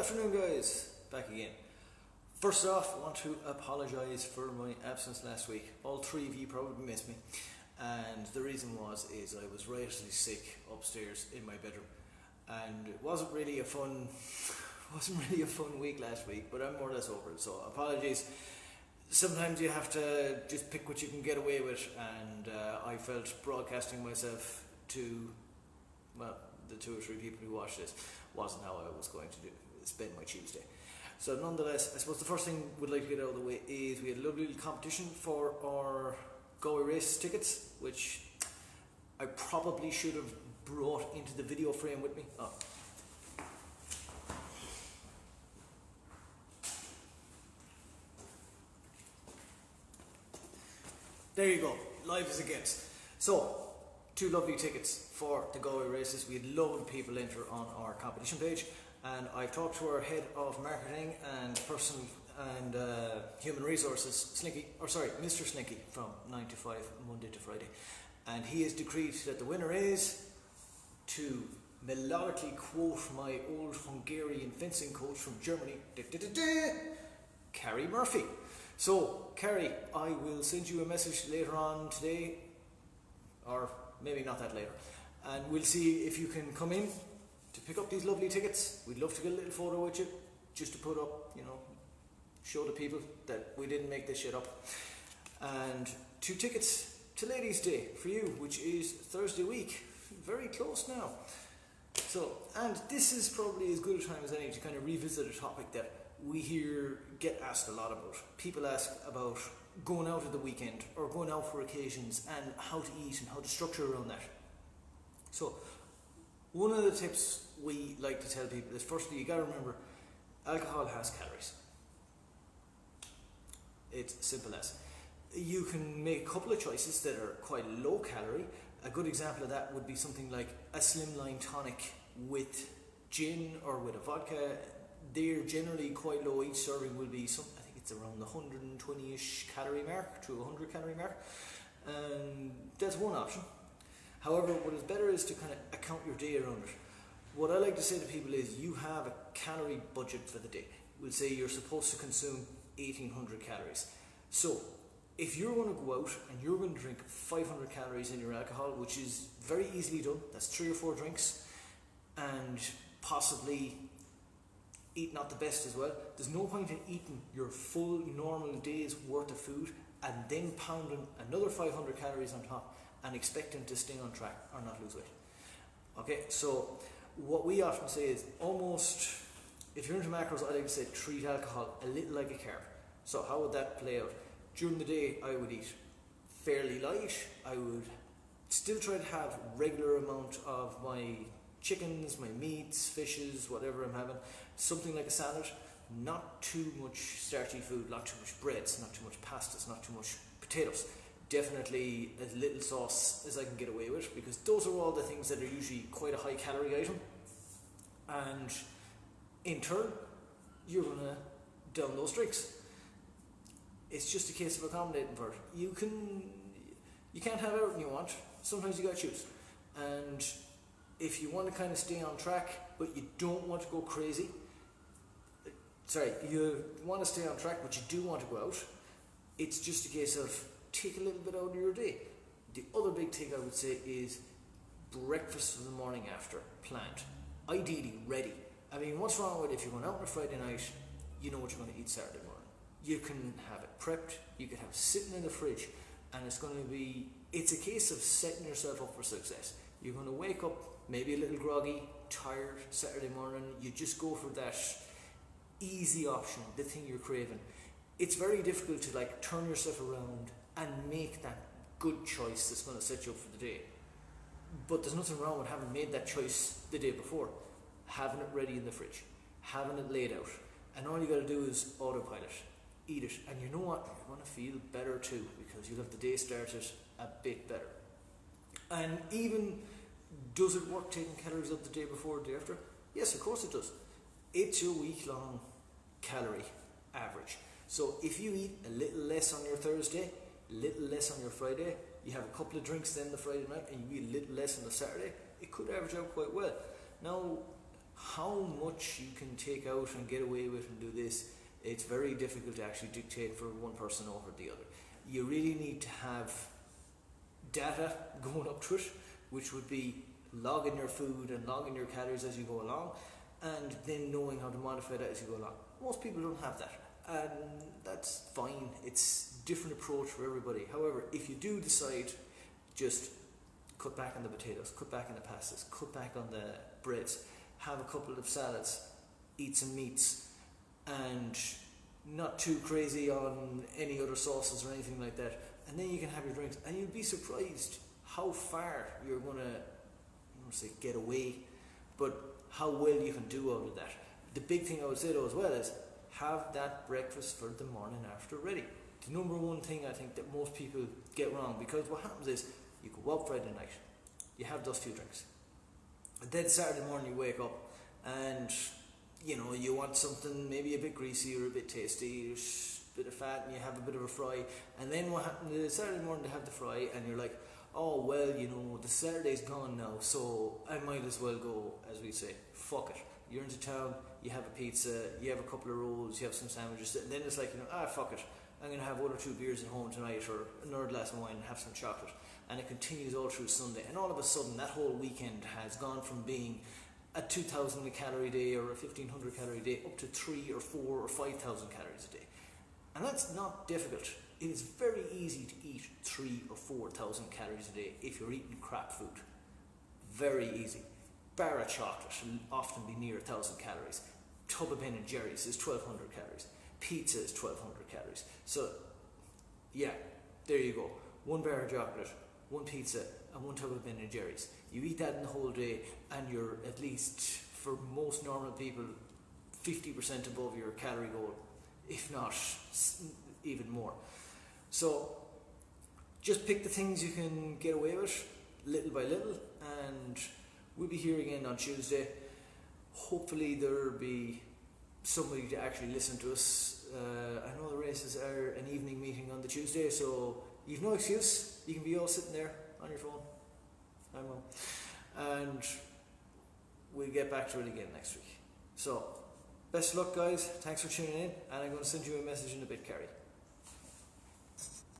afternoon, guys. Back again. First off, I want to apologise for my absence last week. All three of you probably missed me, and the reason is I was righteously sick upstairs in my bedroom, and it wasn't really a fun week last week. But I'm more or less over it. So apologies. Sometimes you have to just pick what you can get away with, and I felt broadcasting myself to the 2 or 3 people who watch this wasn't how I was going to spend my Tuesday. So nonetheless, I suppose the first thing we'd like to get out of the way is we had a lovely little competition for our Galway race tickets, which I probably should have brought into the video frame with me. There you go, live as it gets. So, 2 lovely tickets for the Galway races. We had loads of people enter on our competition page, and I've talked to our head of marketing and human resources, Mr. Slinky, from 9 to 5, Monday to Friday, and he has decreed that the winner is, to melodically quote my old Hungarian fencing coach from Germany, Carrie Murphy. So, Carrie, I will send you a message later on today, or maybe not that later, and we'll see if you can come in to pick up these lovely tickets. We'd love to get a little photo with you, just to put up, show the people that we didn't make this shit up. And 2 tickets to Ladies' Day for you, which is Thursday week, very close now. So, and this is probably as good a time as any to kind of revisit a topic that we get asked a lot about. People ask about going out at the weekend or going out for occasions and how to eat and how to structure around that. So one of the tips we like to tell people is, firstly, you got to remember alcohol has calories. It's simple as. You can make a couple of choices that are quite low calorie. A good example of that would be something like a slimline tonic with gin or with a vodka. They're generally quite low. Each serving will be I think it's around the 120-ish calorie mark to 100 calorie mark. And that's one option. However, what is better is to kind of account your day around it. What I like to say to people is you have a calorie budget for the day. We'll say you're supposed to consume 1,800 calories. So, if you're going to go out and you're going to drink 500 calories in your alcohol, which is very easily done, that's 3 or 4 drinks, and possibly eat not the best as well, there's no point in eating your full normal day's worth of food and then pounding another 500 calories on top and expecting to stay on track or not lose weight. Okay, so what we often say is almost, if you're into macros, I like to say treat alcohol a little like a carb. So how would that play out? During the day, I would eat fairly light. I would still try to have regular amount of my chickens, my meats, fishes, whatever I'm having. Something like a salad, not too much starchy food, not too much breads, not too much pastas, not too much potatoes. Definitely as little sauce as I can get away with, because those are all the things that are usually quite a high calorie item. And in turn, you're going to down those drinks. It's just a case of accommodating for it. You can't have everything you want. Sometimes you got to choose. And if you want to kind of stay on track, but you don't want to go crazy, you want to stay on track, but you do want to go out, it's just a case of take a little bit out of your day. The other big thing I would say is breakfast for the morning after, planned. Ideally ready. I mean, what's wrong with if you're going out on a Friday night, you know what you're going to eat Saturday morning. You can have it prepped, you can have it sitting in the fridge, and it's a case of setting yourself up for success. You're going to wake up maybe a little groggy, tired Saturday morning, you just go for that easy option, the thing you're craving. It's very difficult to turn yourself around and make that good choice that's going to set you up for the day. But there's nothing wrong with having made that choice the day before, having it ready in the fridge, having it laid out, and all you got to do is autopilot, eat it, and you know what, you're going to feel better too, because you'll have the day started a bit better. And even, does it work taking calories up the day before or the day after? Yes, of course it does. It's your week-long calorie average. So if you eat a little less on your Thursday, a little less on your Friday, you have a couple of drinks then the Friday night, and you eat a little less on the Saturday, it could average out quite well. Now, how much you can take out and get away with and do this, it's very difficult to actually dictate for one person over the other. You really need to have data going up to it, which would be logging your food and logging your calories as you go along, and then knowing how to modify that as you go along. Most people don't have that, and that's fine. It's a different approach for everybody. However, if you do decide, just cut back on the potatoes, cut back on the pastas, cut back on the breads, have a couple of salads, eat some meats, and not too crazy on any other sauces or anything like that, and then you can have your drinks, and you'll be surprised how far you're going to, I don't say get away, but how well you can do out of that. The big thing I would say though as well is have that breakfast for the morning after ready. The number one thing I think that most people get wrong, because what happens is you go out Friday night, you have those few drinks, and then Saturday morning you wake up and you know you want something maybe a bit greasy or a bit tasty, there's a bit of fat, and you have a bit of a fry, and then what happens is Saturday morning to have the fry, and you're like, oh well, you know, the Saturday's gone now, so I might as well go, as we say, fuck it. You're into town, you have a pizza, you have a couple of rolls, you have some sandwiches, and then it's like, you know, fuck it, I'm going to have one or two beers at home tonight, or another glass of wine and have some chocolate. And it continues all through Sunday, and all of a sudden that whole weekend has gone from being a 2,000 calorie day or a 1,500 calorie day up to 3 or 4 or 5,000 calories a day. And that's not difficult. It is very easy to eat 3 or 4,000 calories a day if you're eating crap food. Very easy. Bar of chocolate will often be near 1,000 calories. Tub of Ben and Jerry's is 1,200 calories. Pizza is 1,200 calories. So, yeah, there you go. 1 bar of chocolate, 1 pizza, and 1 tub of Ben and Jerry's. You eat that in the whole day, and you're at least, for most normal people, 50% above your calorie goal, if not even more. So just pick the things you can get away with, little by little, and we'll be here again on Tuesday. Hopefully there'll be somebody to actually listen to us. I know the races are an evening meeting on the Tuesday, so you've no excuse. You can be all sitting there on your phone. I will. And we'll get back to it again next week. So, best of luck guys. Thanks for tuning in. And I'm going to send you a message in a bit, Carrie.